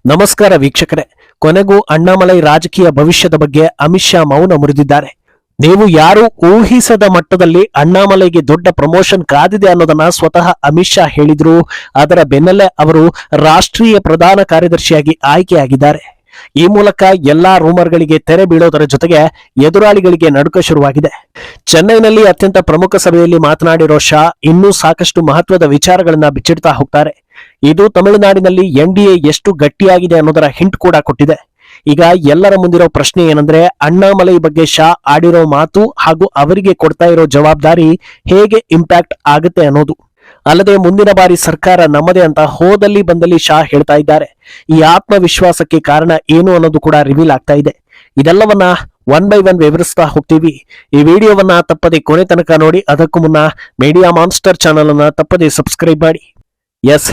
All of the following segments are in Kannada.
ನಮಸ್ಕಾರ ವೀಕ್ಷಕರೇ. ಕೊನೆಗೂ ಅಣ್ಣಾಮಲೈ ರಾಜಕೀಯ ಭವಿಷ್ಯದ ಬಗ್ಗೆ ಅಮಿತ್ ಶಾ ಮೌನ ಮುರಿದಿದ್ದಾರೆ. ನೀವು ಯಾರು ಊಹಿಸದ ಮಟ್ಟದಲ್ಲಿ ಅಣ್ಣಾಮಲೈಗೆ ದೊಡ್ಡ ಪ್ರಮೋಷನ್ ಕಾದಿದೆ ಅನ್ನೋದನ್ನ ಸ್ವತಃ ಅಮಿತ್ ಶಾ ಹೇಳಿದ್ರು. ಅದರ ಬೆನ್ನಲ್ಲೇ ಅವರು ರಾಷ್ಟ್ರೀಯ ಪ್ರಧಾನ ಕಾರ್ಯದರ್ಶಿಯಾಗಿ ಆಯ್ಕೆಯಾಗಿದ್ದಾರೆ. ಈ ಮೂಲಕ ಎಲ್ಲಾ ರೂಮರ್ಗಳಿಗೆ ತೆರೆ ಬೀಳೋದರ ಜೊತೆಗೆ ಎದುರಾಳಿಗಳಿಗೆ ನಡುಕ ಶುರುವಾಗಿದೆ. ಚೆನ್ನೈನಲ್ಲಿ ಅತ್ಯಂತ ಪ್ರಮುಖ ಸಭೆಯಲ್ಲಿ ಮಾತನಾಡಿರೋ ಶಾ ಇನ್ನೂ ಸಾಕಷ್ಟು ಮಹತ್ವದ ವಿಚಾರಗಳನ್ನ ಬಿಚ್ಚಿಡ್ತಾ ಹೋಗ್ತಾರೆ. ಇದು ತಮಿಳುನಾಡಿನಲ್ಲಿ ಎನ್ಡಿಎ ಎಷ್ಟು ಗಟ್ಟಿಯಾಗಿದೆ ಅನ್ನೋದರ ಹಿಂಟ್ ಕೂಡ ಕೊಟ್ಟಿದೆ. ಈಗ ಎಲ್ಲರ ಮುಂದಿರೋ ಪ್ರಶ್ನೆ ಏನಂದ್ರೆ, ಅಣ್ಣಾಮಲೈ ಬಗ್ಗೆ ಶಾ ಆಡಿರೋ ಮಾತು ಹಾಗೂ ಅವರಿಗೆ ಕೊಡ್ತಾ ಇರೋ ಜವಾಬ್ದಾರಿ ಹೇಗೆ ಇಂಪ್ಯಾಕ್ಟ್ ಆಗುತ್ತೆ ಅನ್ನೋದು. ಅಲ್ಲದೆ ಮುಂದಿನ ಬಾರಿ ಸರ್ಕಾರ ನಮ್ಮದೇ ಅಂತ ಹೋದಲ್ಲಿ ಬಂದಲ್ಲಿ ಶಾ ಹೇಳ್ತಾ ಇದ್ದಾರೆ. ಈ ಆತ್ಮವಿಶ್ವಾಸಕ್ಕೆ ಕಾರಣ ಏನು ಅನ್ನೋದು ಕೂಡ ರಿವೀಲ್ ಆಗ್ತಾ ಇದೆ. ಇದೆಲ್ಲವನ್ನ ಒನ್ ಬೈ ಒನ್ ವಿವರಿಸ್ತಾ ಹೋಗ್ತೀವಿ. ಈ ವಿಡಿಯೋವನ್ನ ತಪ್ಪದೆ ಕೊನೆ ತನಕ ನೋಡಿ. ಅದಕ್ಕೂ ಮುನ್ನ ಮೀಡಿಯಾ ಮಾನ್ಸ್ಟರ್ ಚಾನೆಲ್ ಅನ್ನ ತಪ್ಪದೆ ಸಬ್ಸ್ಕ್ರೈಬ್ ಮಾಡಿ. ಎಸ್,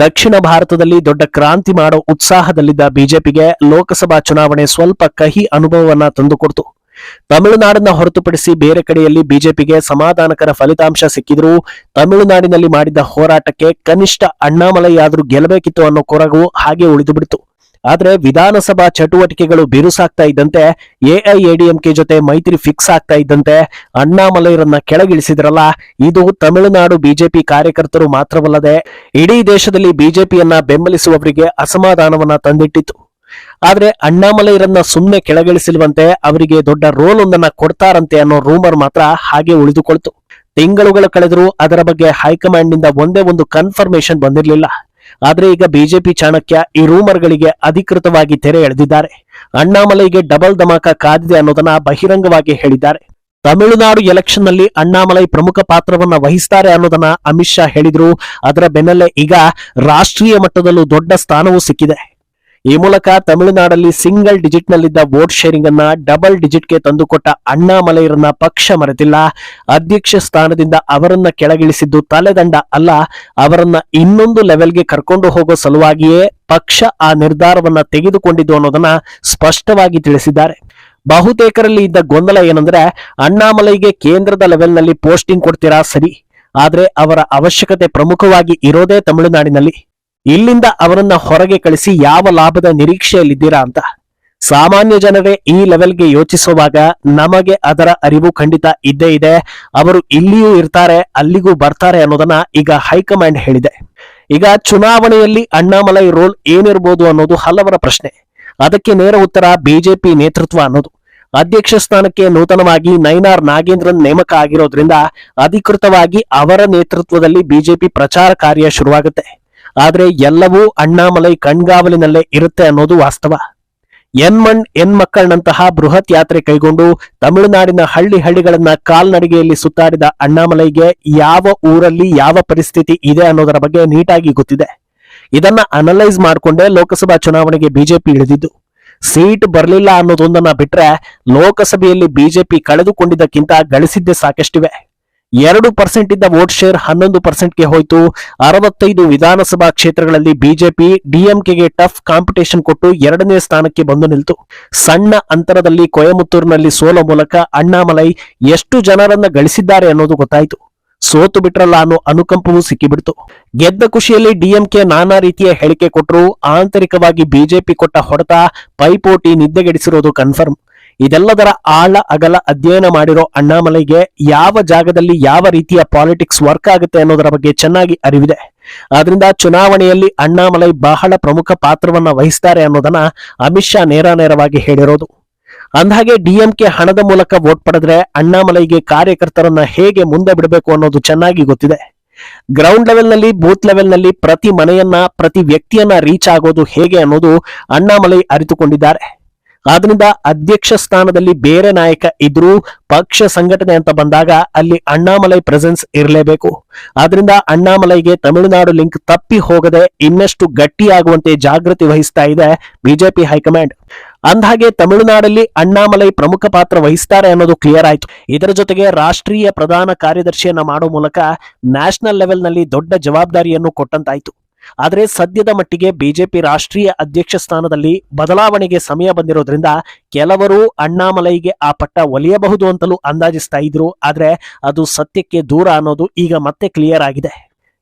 ದಕ್ಷಿಣ ಭಾರತದಲ್ಲಿ ದೊಡ್ಡ ಕ್ರಾಂತಿ ಮಾಡೋ ಉತ್ಸಾಹದಲ್ಲಿದ್ದ ಬಿಜೆಪಿಗೆ ಲೋಕಸಭಾ ಚುನಾವಣೆ ಸ್ವಲ್ಪ ಕಹಿ ಅನುಭವವನ್ನ ತಂದುಕೊಡ್ತು. ತಮಿಳುನಾಡನ್ನ ಹೊರತುಪಡಿಸಿ ಬೇರೆ ಕಡೆಯಲ್ಲಿ ಬಿಜೆಪಿಗೆ ಸಮಾಧಾನಕರ ಫಲಿತಾಂಶ ಸಿಕ್ಕಿದ್ರು ತಮಿಳುನಾಡಿನಲ್ಲಿ ಮಾಡಿದ್ದ ಹೋರಾಟಕ್ಕೆ ಕನಿಷ್ಠ ಅಣ್ಣಾಮಲೈ ಆದ್ರೂ ಗೆಲ್ಲಬೇಕಿತ್ತು ಅನ್ನೋ ಕೊರಗು ಹಾಗೆ ಉಳಿದು ಬಿಡ್ತು. ಆದ್ರೆ ವಿಧಾನಸಭಾ ಚಟುವಟಿಕೆಗಳು ಬಿರುಸಾಗ್ತಾ ಇದ್ದಂತೆ, ಎಐಎಡಿಎಂಕೆ ಜೊತೆ ಮೈತ್ರಿ ಫಿಕ್ಸ್ ಆಗ್ತಾ ಇದ್ದಂತೆ ಅಣ್ಣಾಮಲೈರನ್ನ ಕೆಳಗಿಳಿಸಿದ್ರಲ್ಲ, ಇದು ತಮಿಳುನಾಡು ಬಿಜೆಪಿ ಕಾರ್ಯಕರ್ತರು ಮಾತ್ರವಲ್ಲದೆ ಇಡೀ ದೇಶದಲ್ಲಿ ಬಿಜೆಪಿಯನ್ನ ಬೆಂಬಲಿಸುವವರಿಗೆ ಅಸಮಾಧಾನವನ್ನ ತಂದಿಟ್ಟಿತ್ತು. ಆದ್ರೆ ಅಣ್ಣಾಮಲೈರನ್ನ ಸುಮ್ಮನೆ ಕೆಳಗಿಳಿಸಿಲ್ವಂತೆ ಅವರಿಗೆ ದೊಡ್ಡ ರೋಲ್ ಒಂದನ್ನ ಕೊಡ್ತಾರಂತೆ ಅನ್ನೋ ರೂಮರ್ ಮಾತ್ರ ಹಾಗೆ ಉಳಿದುಕೊಳ್ತು. ತಿಂಗಳುಗಳು ಕಳೆದರೂ ಅದರ ಬಗ್ಗೆ ಹೈಕಮಾಂಡ್ ನಿಂದ ಒಂದೇ ಒಂದು ಕನ್ಫರ್ಮೇಶನ್ ಬಂದಿರಲಿಲ್ಲ. ಆದ್ರೆ ಈಗ ಬಿಜೆಪಿ ಚಾಣಕ್ಯ ಈ ರೂಮರ್ಗಳಿಗೆ ಅಧಿಕೃತವಾಗಿ ತೆರೆ ಎಳೆದಿದ್ದಾರೆ. ಅಣ್ಣಾಮಲೈಗೆ ಡಬಲ್ ಧಮಾಕ ಕಾದಿದೆ ಅನ್ನೋದನ್ನ ಬಹಿರಂಗವಾಗಿ ಹೇಳಿದ್ದಾರೆ. ತಮಿಳುನಾಡು ಎಲೆಕ್ಷನ್ ನಲ್ಲಿ ಅಣ್ಣಾಮಲೈ ಪ್ರಮುಖ ಪಾತ್ರವನ್ನ ವಹಿಸ್ತಾರೆ ಅನ್ನೋದನ್ನ ಅಮಿತ್ ಶಾ ಹೇಳಿದ್ರು. ಅದರ ಬೆನ್ನಲ್ಲೇ ಈಗ ರಾಷ್ಟ್ರೀಯ ಮಟ್ಟದಲ್ಲೂ ದೊಡ್ಡ ಸ್ಥಾನವೂ ಸಿಕ್ಕಿದೆ. ಈ ಮೂಲಕ ತಮಿಳುನಾಡಲ್ಲಿ ಸಿಂಗಲ್ ಡಿಜಿಟ್ ನಲ್ಲಿದ್ದ ವೋಟ್ ಶೇರಿಂಗ್ ಅನ್ನ ಡಬಲ್ ಡಿಜಿಟ್ಗೆ ತಂದುಕೊಟ್ಟ ಅಣ್ಣಾಮಲೈರನ್ನ ಪಕ್ಷ ಮರೆತಿಲ್ಲ. ಅಧ್ಯಕ್ಷ ಸ್ಥಾನದಿಂದ ಅವರನ್ನ ಕೆಳಗಿಳಿಸಿದ್ದು ತಲೆದಂಡ ಅಲ್ಲ, ಅವರನ್ನ ಇನ್ನೊಂದು ಲೆವೆಲ್ಗೆ ಕರ್ಕೊಂಡು ಹೋಗೋ ಸಲುವಾಗಿಯೇ ಪಕ್ಷ ಆ ನಿರ್ಧಾರವನ್ನ ತೆಗೆದುಕೊಂಡಿದ್ದು ಅನ್ನೋದನ್ನ ಸ್ಪಷ್ಟವಾಗಿ ತಿಳಿಸಿದ್ದಾರೆ. ಬಹುತೇಕರಲ್ಲಿ ಇದ್ದ ಗೊಂದಲ ಏನಂದ್ರೆ, ಅಣ್ಣಾಮಲೈಗೆ ಕೇಂದ್ರದ ಲೆವೆಲ್ನಲ್ಲಿ ಪೋಸ್ಟಿಂಗ್ ಕೊಡ್ತೀರಾ ಸರಿ, ಆದ್ರೆ ಅವರ ಅವಶ್ಯಕತೆ ಪ್ರಮುಖವಾಗಿ ಇರೋದೇ ತಮಿಳುನಾಡಿನಲ್ಲಿ. ಇಲ್ಲಿಂದ ಅವರನ್ನ ಹೊರಗೆ ಕಳಿಸಿ ಯಾವ ಲಾಭದ ನಿರೀಕ್ಷೆಯಲ್ಲಿದ್ದೀರಾ ಅಂತ. ಸಾಮಾನ್ಯ ಜನರೇ ಈ ಲೆವೆಲ್ಗೆ ಯೋಚಿಸುವಾಗ ನಮಗೆ ಅದರ ಅರಿವು ಖಂಡಿತ ಇದ್ದೇ ಇದೆ. ಅವರು ಇಲ್ಲಿಯೂ ಇರ್ತಾರೆ, ಅಲ್ಲಿಗೂ ಬರ್ತಾರೆ ಅನ್ನೋದನ್ನ ಈಗ ಹೈಕಮಾಂಡ್ ಹೇಳಿದೆ. ಈಗ ಚುನಾವಣೆಯಲ್ಲಿ ಅಣ್ಣಾಮಲೈ ರೋಲ್ ಏನಿರ್ಬೋದು ಅನ್ನೋದು ಹಲವರ ಪ್ರಶ್ನೆ. ಅದಕ್ಕೆ ನೇರ ಉತ್ತರ ಬಿಜೆಪಿ ನೇತೃತ್ವ ಅನ್ನೋದು. ಅಧ್ಯಕ್ಷ ಸ್ಥಾನಕ್ಕೆ ನೂತನವಾಗಿ ನೈನಾರ್ ನಾಗೇಂದ್ರನ್ ನೇಮಕ ಆಗಿರೋದ್ರಿಂದ ಅಧಿಕೃತವಾಗಿ ಅವರ ನೇತೃತ್ವದಲ್ಲಿ ಬಿಜೆಪಿ ಪ್ರಚಾರ ಕಾರ್ಯ ಶುರುವಾಗುತ್ತೆ. ಆದ್ರೆ ಎಲ್ಲವೂ ಅಣ್ಣಾಮಲೈ ಕಣ್ಗಾವಲಿನಲ್ಲೇ ಇರುತ್ತೆ ಅನ್ನೋದು ವಾಸ್ತವ. ಎನ್ಮಣ್ ಎನ್ಮಕ್ಕಳ್ನಂತಹ ಬೃಹತ್ ಯಾತ್ರೆ ಕೈಗೊಂಡು ತಮಿಳುನಾಡಿನ ಹಳ್ಳಿಗಳನ್ನ ಕಾಲ್ನಡಿಗೆಯಲ್ಲಿ ಸುತ್ತಾಡಿದ ಅಣ್ಣಾಮಲೈಗೆ ಯಾವ ಊರಲ್ಲಿ ಯಾವ ಪರಿಸ್ಥಿತಿ ಇದೆ ಅನ್ನೋದರ ಬಗ್ಗೆ ನೀಟಾಗಿ ಗೊತ್ತಿದೆ. ಇದನ್ನ ಅನಲೈಸ್ ಮಾಡಿಕೊಂಡೇ ಲೋಕಸಭಾ ಚುನಾವಣೆಗೆ ಬಿಜೆಪಿ ಇಳಿದಿದ್ದು. ಸೀಟ್ ಬರಲಿಲ್ಲ ಅನ್ನೋದೊಂದನ್ನ ಬಿಟ್ರೆ ಲೋಕಸಭೆಯಲ್ಲಿ ಬಿಜೆಪಿ ಕಳೆದುಕೊಂಡಿದ್ದಕ್ಕಿಂತ ಗಳಿಸಿದ್ದೇ ಸಾಕಷ್ಟಿವೆ. 2% ಇದ್ದ ವೋಟ್ ಶೇರ್ 11%ಗೆ ಹೋಯ್ತು. 65 ವಿಧಾನಸಭಾ ಕ್ಷೇತ್ರಗಳಲ್ಲಿ ಬಿಜೆಪಿ ಡಿಎಂಕೆಗೆ ಟಫ್ ಕಾಂಪಿಟೇಷನ್ ಕೊಟ್ಟು 2ನೇ ಸ್ಥಾನಕ್ಕೆ ಬಂದು ನಿಲ್ತು. ಸಣ್ಣ ಅಂತರದಲ್ಲಿ ಕೊಯಮತ್ತೂರಿನಲ್ಲಿ ಸೋಲೋ ಮೂಲಕ ಅಣ್ಣಾಮಲೈ ಎಷ್ಟು ಜನರನ್ನ ಗಳಿಸಿದ್ದಾರೆ ಅನ್ನೋದು ಗೊತ್ತಾಯ್ತು. ಸೋತು ಬಿಟ್ರಲ್ಲ ಅನ್ನೋ ಅನುಕಂಪವೂ ಸಿಕ್ಕಿಬಿಡ್ತು. ಗೆದ್ದ ಖುಷಿಯಲ್ಲಿ ಡಿಎಂಕೆ ನಾನಾ ರೀತಿಯ ಹೇಳಿಕೆ ಕೊಟ್ಟರು. ಆಂತರಿಕವಾಗಿ ಬಿಜೆಪಿ ಕೊಟ್ಟ ಹೊಡೆತ, ಪೈಪೋಟಿ ನಿದ್ದೆಗೆಡಿಸಿರೋದು ಕನ್ಫರ್ಮ್. ಇದೆಲ್ಲದರ ಆಳ ಅಗಲ ಅಧ್ಯಯನ ಮಾಡಿರೋ ಅಣ್ಣಾಮಲೈಗೆ ಯಾವ ಜಾಗದಲ್ಲಿ ಯಾವ ರೀತಿಯ ಪಾಲಿಟಿಕ್ಸ್ ವರ್ಕ್ ಆಗುತ್ತೆ ಅನ್ನೋದರ ಬಗ್ಗೆ ಚೆನ್ನಾಗಿ ಅರಿವಿದೆ. ಆದ್ರಿಂದ ಚುನಾವಣೆಯಲ್ಲಿ ಅಣ್ಣಾಮಲೈ ಬಹಳ ಪ್ರಮುಖ ಪಾತ್ರವನ್ನ ವಹಿಸ್ತಾರೆ ಅನ್ನೋದನ್ನ ಅಮಿತ್ ಶಾ ನೇರವಾಗಿ ಹೇಳಿರೋದು. ಅಂದಹಾಗೆ ಡಿಎಂಕೆ ಹಣದ ಮೂಲಕ ವೋಟ್ ಪಡೆದ್ರೆ ಅಣ್ಣಾಮಲೈಗೆ ಕಾರ್ಯಕರ್ತರನ್ನ ಹೇಗೆ ಮುಂದೆ ಬಿಡಬೇಕು ಅನ್ನೋದು ಚೆನ್ನಾಗಿ ಗೊತ್ತಿದೆ. ಗ್ರೌಂಡ್ ಲೆವೆಲ್ ನಲ್ಲಿ, ಬೂತ್ ಲೆವೆಲ್ ನಲ್ಲಿ ಪ್ರತಿ ಮನೆಯನ್ನ, ಪ್ರತಿ ವ್ಯಕ್ತಿಯನ್ನ ರೀಚ್ ಆಗೋದು ಹೇಗೆ ಅನ್ನೋದು ಅಣ್ಣಾಮಲೈ ಅರಿತುಕೊಂಡಿದ್ದಾರೆ. ಆದ್ರಿಂದ ಅಧ್ಯಕ್ಷ ಸ್ಥಾನದಲ್ಲಿ ಬೇರೆ ನಾಯಕ ಇದ್ರೂ ಪಕ್ಷ ಸಂಘಟನೆ ಅಂತ ಬಂದಾಗ ಅಲ್ಲಿ ಅಣ್ಣಾಮಲೈ ಪ್ರೆಸೆನ್ಸ್ ಇರಲೇಬೇಕು. ಆದ್ರಿಂದ ಅಣ್ಣಾಮಲೈಗೆ ತಮಿಳುನಾಡು ಲಿಂಕ್ ತಪ್ಪಿ ಹೋಗದೆ ಇನ್ನಷ್ಟು ಗಟ್ಟಿಯಾಗುವಂತೆ ಜಾಗೃತಿ ವಹಿಸ್ತಾ ಇದೆ ಬಿಜೆಪಿ ಹೈಕಮಾಂಡ್. ಅಂದಹಾಗೆ ತಮಿಳುನಾಡಲ್ಲಿ ಅಣ್ಣಾಮಲೈ ಪ್ರಮುಖ ಪಾತ್ರ ವಹಿಸ್ತಾರೆ ಅನ್ನೋದು ಕ್ಲಿಯರ್ ಆಯ್ತು. ಇದರ ಜೊತೆಗೆ ರಾಷ್ಟ್ರೀಯ ಪ್ರಧಾನ ಕಾರ್ಯದರ್ಶಿಯನ್ನ ಮಾಡೋ ಮೂಲಕ ನ್ಯಾಷನಲ್ ಲೆವೆಲ್ ನಲ್ಲಿ ದೊಡ್ಡ ಜವಾಬ್ದಾರಿಯನ್ನು ಕೊಟ್ಟಂತಾಯ್ತು. ಆದರೆ ಸದ್ಯದ ಮಟ್ಟಿಗೆ ಬಿಜೆಪಿ ರಾಷ್ಟ್ರೀಯ ಅಧ್ಯಕ್ಷ ಸ್ಥಾನದಲ್ಲಿ ಬದಲಾವಣೆಗೆ ಸಮಯ ಬಂದಿರೋದ್ರಿಂದ ಕೆಲವರು ಅಣ್ಣಾಮಲೈಗೆ ಆ ಪಟ್ಟ ಒಲಿಯಬಹುದು ಅಂತಲೂ ಅಂದಾಜಿಸ್ತಾ ಇದ್ರು. ಆದ್ರೆ ಅದು ಸತ್ಯಕ್ಕೆ ದೂರ ಅನ್ನೋದು ಈಗ ಮತ್ತೆ ಕ್ಲಿಯರ್ ಆಗಿದೆ.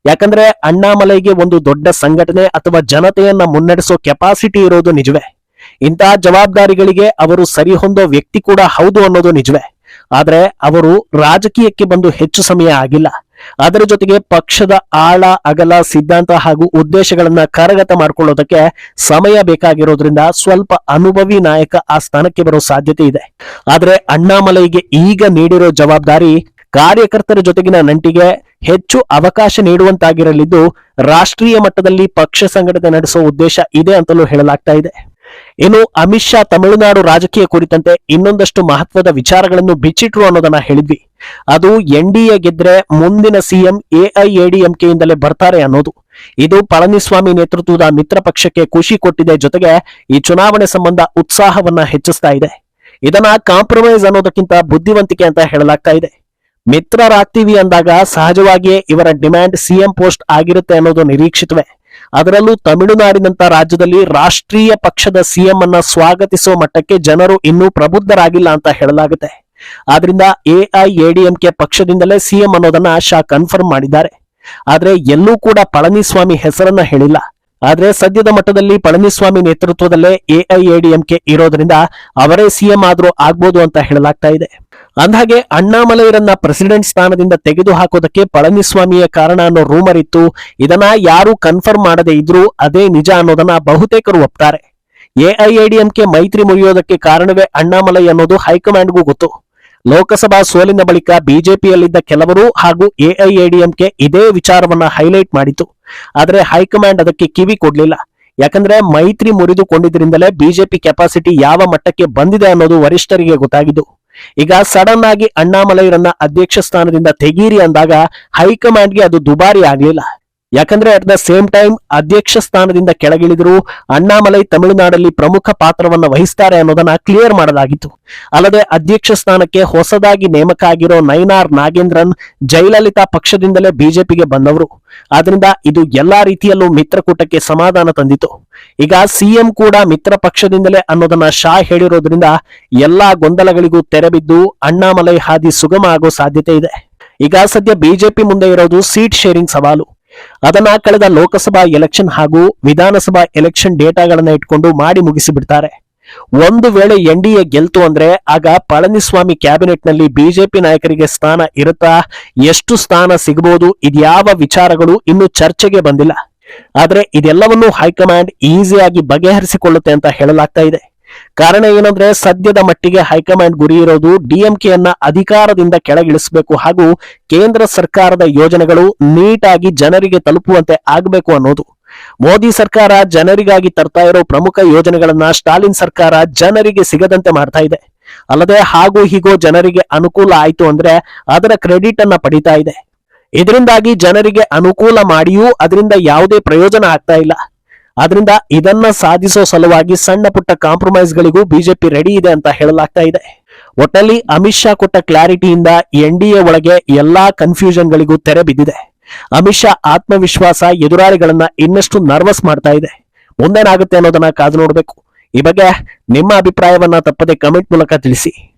ಯಾಕಂದ್ರೆ ಅಣ್ಣಾಮಲೈಗೆ ಒಂದು ದೊಡ್ಡ ಸಂಘಟನೆ ಅಥವಾ ಜನತೆಯನ್ನ ಮುನ್ನಡೆಸೋ ಕೆಪಾಸಿಟಿ ಇರೋದು ನಿಜವೇ. ಇಂತಹ ಜವಾಬ್ದಾರಿಗಳಿಗೆ ಅವರು ಸರಿಹೊಂದೋ ವ್ಯಕ್ತಿ ಕೂಡ ಹೌದು ಅನ್ನೋದು ನಿಜವೇ. ಆದ್ರೆ ಅವರು ರಾಜಕೀಯಕ್ಕೆ ಬಂದು ಹೆಚ್ಚು ಸಮಯ ಆಗಿಲ್ಲ. ಅದರ ಜೊತೆಗೆ ಪಕ್ಷದ ಆಳ ಅಗಲ ಸಿದ್ಧಾಂತ ಹಾಗೂ ಉದ್ದೇಶಗಳನ್ನ ಕರಗತ ಮಾಡ್ಕೊಳ್ಳೋದಕ್ಕೆ ಸಮಯ ಬೇಕಾಗಿರೋದ್ರಿಂದ ಸ್ವಲ್ಪ ಅನುಭವಿ ನಾಯಕ ಆ ಸ್ಥಾನಕ್ಕೆ ಬರೋ ಸಾಧ್ಯತೆ ಇದೆ. ಆದ್ರೆ ಅಣ್ಣಾಮಲೈಗೆ ಈಗ ನೀಡಿರೋ ಜವಾಬ್ದಾರಿ ಕಾರ್ಯಕರ್ತರ ಜೊತೆಗಿನ ನಂಟಿಗೆ ಹೆಚ್ಚು ಅವಕಾಶ ನೀಡುವಂತಾಗಿರಲಿದ್ದು, ರಾಷ್ಟ್ರೀಯ ಮಟ್ಟದಲ್ಲಿ ಪಕ್ಷ ಸಂಘಟನೆ ನಡೆಸೋ ಉದ್ದೇಶ ಇದೆ ಅಂತಲೂ ಹೇಳಲಾಗ್ತಾ ಇದೆ. ಇನ್ನು ಅಮಿತ್ ಶಾ ತಮಿಳುನಾಡು ರಾಜಕೀಯ ಕುರಿತಂತೆ ಇನ್ನೊಂದಷ್ಟು ಮಹತ್ವದ ವಿಚಾರಗಳನ್ನು ಬಿಚ್ಚಿಟ್ರು ಅನ್ನೋದನ್ನ ಹೇಳಿದ್ವಿ. ಅದು ಎನ್ಡಿಎ ಗೆದ್ರೆ ಮುಂದಿನ ಸಿಎಂ ಎಐಎಡಿಎಂಕೆಯಿಂದಲೇ ಬರ್ತಾರೆ ಅನ್ನೋದು. ಇದು ಪಳನಿಸ್ವಾಮಿ ನೇತೃತ್ವದ ಮಿತ್ರ ಪಕ್ಷಕ್ಕೆ ಖುಷಿ ಕೊಟ್ಟಿದೆ, ಜೊತೆಗೆ ಈ ಚುನಾವಣೆ ಸಂಬಂಧ ಉತ್ಸಾಹವನ್ನ ಹೆಚ್ಚಿಸ್ತಾ ಇದೆ. ಇದನ್ನ ಕಾಂಪ್ರಮೈಸ್ ಅನ್ನೋದಕ್ಕಿಂತ ಬುದ್ಧಿವಂತಿಕೆ ಅಂತ ಹೇಳಲಾಗ್ತಾ ಇದೆ. ಮಿತ್ರರಾಗ್ತೀವಿ ಅಂದಾಗ ಸಹಜವಾಗಿಯೇ ಇವರ ಡಿಮ್ಯಾಂಡ್ ಸಿಎಂ ಪೋಸ್ಟ್ ಆಗಿರುತ್ತೆ ಅನ್ನೋದು ನಿರೀಕ್ಷಿತವೇ. ಅದರಲ್ಲೂ ತಮಿಳುನಾಡಿನಂತ ರಾಜ್ಯದಲ್ಲಿ ರಾಷ್ಟ್ರೀಯ ಪಕ್ಷದ ಸಿಎಂ ಅನ್ನ ಸ್ವಾಗತಿಸುವ ಮಟ್ಟಕ್ಕೆ ಜನರು ಇನ್ನೂ ಪ್ರಬುದ್ಧರಾಗಿಲ್ಲ ಅಂತ ಹೇಳಲಾಗುತ್ತೆ. ಆದ್ರಿಂದ ಎಐಎಡಿಎಂಕೆ ಪಕ್ಷದಿಂದಲೇ ಸಿಎಂ ಅನ್ನೋದನ್ನ ಶಾ ಕನ್ಫರ್ಮ್ ಮಾಡಿದ್ದಾರೆ. ಆದ್ರೆ ಎಲ್ಲೂ ಕೂಡ ಪಳನಿಸ್ವಾಮಿ ಹೆಸರನ್ನ ಹೇಳಿಲ್ಲ. ಆದ್ರೆ ಸದ್ಯದ ಮಟ್ಟದಲ್ಲಿ ಪಳನಿಸ್ವಾಮಿ ನೇತೃತ್ವದಲ್ಲೇ ಎಐಎಡಿಎಂಕೆ ಇರೋದ್ರಿಂದ ಅವರೇ ಸಿಎಂ ಆದ್ರೂ ಆಗ್ಬೋದು ಅಂತ ಹೇಳಲಾಗ್ತಾ ಇದೆ. ಅಂದಹಾಗೆ ಅಣ್ಣಾಮಲೈರನ್ನ ಪ್ರೆಸಿಡೆಂಟ್ ಸ್ಥಾನದಿಂದ ತೆಗೆದು ಹಾಕೋದಕ್ಕೆ ಪಳನಿಸ್ವಾಮಿಯ ಕಾರಣ ಅನ್ನೋ ರೂಮರ್ ಇತ್ತು. ಇದನ್ನ ಯಾರು ಕನ್ಫರ್ಮ್ ಮಾಡದೇ ಇದ್ರೂ ಅದೇ ನಿಜ ಅನ್ನೋದನ್ನ ಬಹುತೇಕರು ಒಪ್ತಾರೆ. ಎಐಎಡಿಎಂಕೆ ಮೈತ್ರಿ ಮುರಿಯೋದಕ್ಕೆ ಕಾರಣವೇ ಅಣ್ಣಾಮಲೈ ಅನ್ನೋದು ಹೈಕಮಾಂಡ್ಗೂ ಗೊತ್ತು. ಲೋಕಸಭಾ ಸೋಲಿನ ಬಳಿಕ ಬಿಜೆಪಿಯಲ್ಲಿದ್ದ ಕೆಲವರು ಹಾಗೂ ಎಐಎಡಿಎಂಕೆ ಇದೇ ವಿಚಾರವನ್ನ ಹೈಲೈಟ್ ಮಾಡಿತು. ಆದ್ರೆ ಹೈಕಮಾಂಡ್ ಅದಕ್ಕೆ ಕಿವಿ ಕೊಡ್ಲಿಲ್ಲ. ಯಾಕಂದ್ರೆ ಮೈತ್ರಿ ಮುರಿದುಕೊಂಡಿದ್ರಿಂದಲೇ ಬಿಜೆಪಿ ಕೆಪಾಸಿಟಿ ಯಾವ ಮಟ್ಟಕ್ಕೆ ಬಂದಿದೆ ಅನ್ನೋದು ವರಿಷ್ಠರಿಗೆ ಗೊತ್ತಾಗಿದ್ದು. ಈಗ ಸಡನ್ ಆಗಿ ಅಣ್ಣಾಮಲೈರನ್ನ ಅಧ್ಯಕ್ಷ ಸ್ಥಾನದಿಂದ ತೆಗೀರಿ ಅಂದಾಗ ಹೈಕಮಾಂಡ್ಗೆ ಅದು ದುಬಾರಿ ಆಗ್ಲಿಲ್ಲ. ಯಾಕಂದ್ರೆ ಅಟ್ ದ ಸೇಮ್ ಟೈಮ್ ಅಧ್ಯಕ್ಷ ಸ್ಥಾನದಿಂದ ಕೆಳಗಿಳಿದ್ರು ಅಣ್ಣಾಮಲೈ ತಮಿಳುನಾಡಲ್ಲಿ ಪ್ರಮುಖ ಪಾತ್ರವನ್ನ ವಹಿಸ್ತಾರೆ ಅನ್ನೋದನ್ನ ಕ್ಲಿಯರ್ ಮಾಡಲಾಗಿತ್ತು. ಅಲ್ಲದೆ ಅಧ್ಯಕ್ಷ ಸ್ಥಾನಕ್ಕೆ ಹೊಸದಾಗಿ ನೇಮಕ ಆಗಿರೋ ನೈನಾರ್ ನಾಗೇಂದ್ರನ್ ಜಯಲಲಿತಾ ಪಕ್ಷದಿಂದಲೇ ಬಿಜೆಪಿಗೆ ಬಂದವರು. ಆದ್ರಿಂದ ಇದು ಎಲ್ಲಾ ರೀತಿಯಲ್ಲೂ ಮಿತ್ರಕೂಟಕ್ಕೆ ಸಮಾಧಾನ ತಂದಿತು. ಈಗ ಸಿಎಂ ಕೂಡ ಮಿತ್ರ ಪಕ್ಷದಿಂದಲೇ ಅನ್ನೋದನ್ನ ಶಾ ಹೇಳಿರೋದ್ರಿಂದ ಎಲ್ಲಾ ಗೊಂದಲಗಳಿಗೂ ತೆರೆಬಿದ್ದು ಅಣ್ಣಾಮಲೈ ಹಾದಿ ಸುಗಮ ಆಗೋ ಸಾಧ್ಯತೆ ಇದೆ. ಈಗ ಸದ್ಯ ಬಿಜೆಪಿ ಮುಂದೆ ಇರೋದು ಸೀಟ್ ಶೇರಿಂಗ್ ಸವಾಲು. ಅದನ್ನ ಕಳೆದ ಲೋಕಸಭಾ ಎಲೆಕ್ಷನ್ ಹಾಗೂ ವಿಧಾನಸಭಾ ಎಲೆಕ್ಷನ್ ಡೇಟಾಗಳನ್ನ ಇಟ್ಕೊಂಡು ಮಾಡಿ ಮುಗಿಸಿಬಿಡ್ತಾರೆ. ಒಂದು ವೇಳೆ ಎನ್ಡಿಎ ಗೆಲ್ತು ಅಂದ್ರೆ ಆಗ ಪಳನಿಸ್ವಾಮಿ ಕ್ಯಾಬಿನೆಟ್ ನಲ್ಲಿ ಬಿಜೆಪಿ ನಾಯಕರಿಗೆ ಸ್ಥಾನ ಇರುತ್ತಾ, ಎಷ್ಟು ಸ್ಥಾನ ಸಿಗಬಹುದು, ಇದ್ಯಾವ ವಿಚಾರಗಳು ಇನ್ನು ಚರ್ಚೆಗೆ ಬಂದಿಲ್ಲ. ಆದ್ರೆ ಇದೆಲ್ಲವನ್ನೂ ಹೈಕಮಾಂಡ್ ಈಸಿಯಾಗಿ ಬಗೆಹರಿಸಿಕೊಳ್ಳುತ್ತೆ ಅಂತ ಹೇಳಲಾಗ್ತಾ ಇದೆ. ಕಾರಣ ಏನಂದ್ರೆ ಸದ್ಯದ ಮಟ್ಟಿಗೆ ಹೈಕಮಾಂಡ್ ಗುರಿ ಇರೋದು ಡಿಎಂಕೆಯನ್ನ ಅಧಿಕಾರದಿಂದ ಕೆಳಗಿಳಿಸಬೇಕು ಹಾಗೂ ಕೇಂದ್ರ ಸರ್ಕಾರದ ಯೋಜನೆಗಳು ನೀಟಾಗಿ ಜನರಿಗೆ ತಲುಪುವಂತೆ ಆಗಬೇಕು ಅನ್ನೋದು. ಮೋದಿ ಸರ್ಕಾರ ಜನರಿಗಾಗಿ ತರ್ತಾ ಇರೋ ಪ್ರಮುಖ ಯೋಜನೆಗಳನ್ನ ಸ್ಟಾಲಿನ್ ಸರ್ಕಾರ ಜನರಿಗೆ ಸಿಗದಂತೆ ಮಾಡ್ತಾ ಇದೆ. ಅಲ್ಲದೆ ಹಾಗೂ ಹೀಗೋ ಜನರಿಗೆ ಅನುಕೂಲ ಆಯ್ತು ಅಂದ್ರೆ ಅದರ ಕ್ರೆಡಿಟ್ ಅನ್ನ ಪಡಿತಾ ಇದೆ. ಇದರಿಂದಾಗಿ ಜನರಿಗೆ ಅನುಕೂಲ ಮಾಡಿಯೂ ಅದರಿಂದ ಯಾವುದೇ ಪ್ರಯೋಜನ ಆಗ್ತಾ ಇಲ್ಲ. ಆದ್ರಿಂದ ಇದನ್ನ ಸಾಧಿಸೋ ಸಲುವಾಗಿ ಸಣ್ಣ ಪುಟ್ಟ ಕಾಂಪ್ರಮೈಸ್ ಗಳಿಗೂ ಬಿಜೆಪಿ ರೆಡಿ ಇದೆ ಅಂತ ಹೇಳಲಾಗ್ತಾ ಇದೆ. ಒಟ್ಟಲ್ಲಿ ಅಮಿತ್ ಶಾ ಕೊಟ್ಟ ಕ್ಲಾರಿಟಿಯಿಂದ ಎನ್ಡಿಎ ಒಳಗೆ ಎಲ್ಲಾ ಕನ್ಫ್ಯೂಷನ್ ಗಳಿಗೂ ತೆರೆ ಬಿದ್ದಿದೆ. ಅಮಿತ್ ಶಾ ಆತ್ಮವಿಶ್ವಾಸ ಎದುರಾಳಿಗಳನ್ನ ಇನ್ನಷ್ಟು ನರ್ವಸ್ ಮಾಡ್ತಾ ಇದೆ. ಮುಂದೇನಾಗುತ್ತೆ ಅನ್ನೋದನ್ನ ಕಾದು ನೋಡ್ಬೇಕು. ಈ ಬಗ್ಗೆ ನಿಮ್ಮ ಅಭಿಪ್ರಾಯವನ್ನ ತಪ್ಪದೆ ಕಮೆಂಟ್ ಮೂಲಕ ತಿಳಿಸಿ.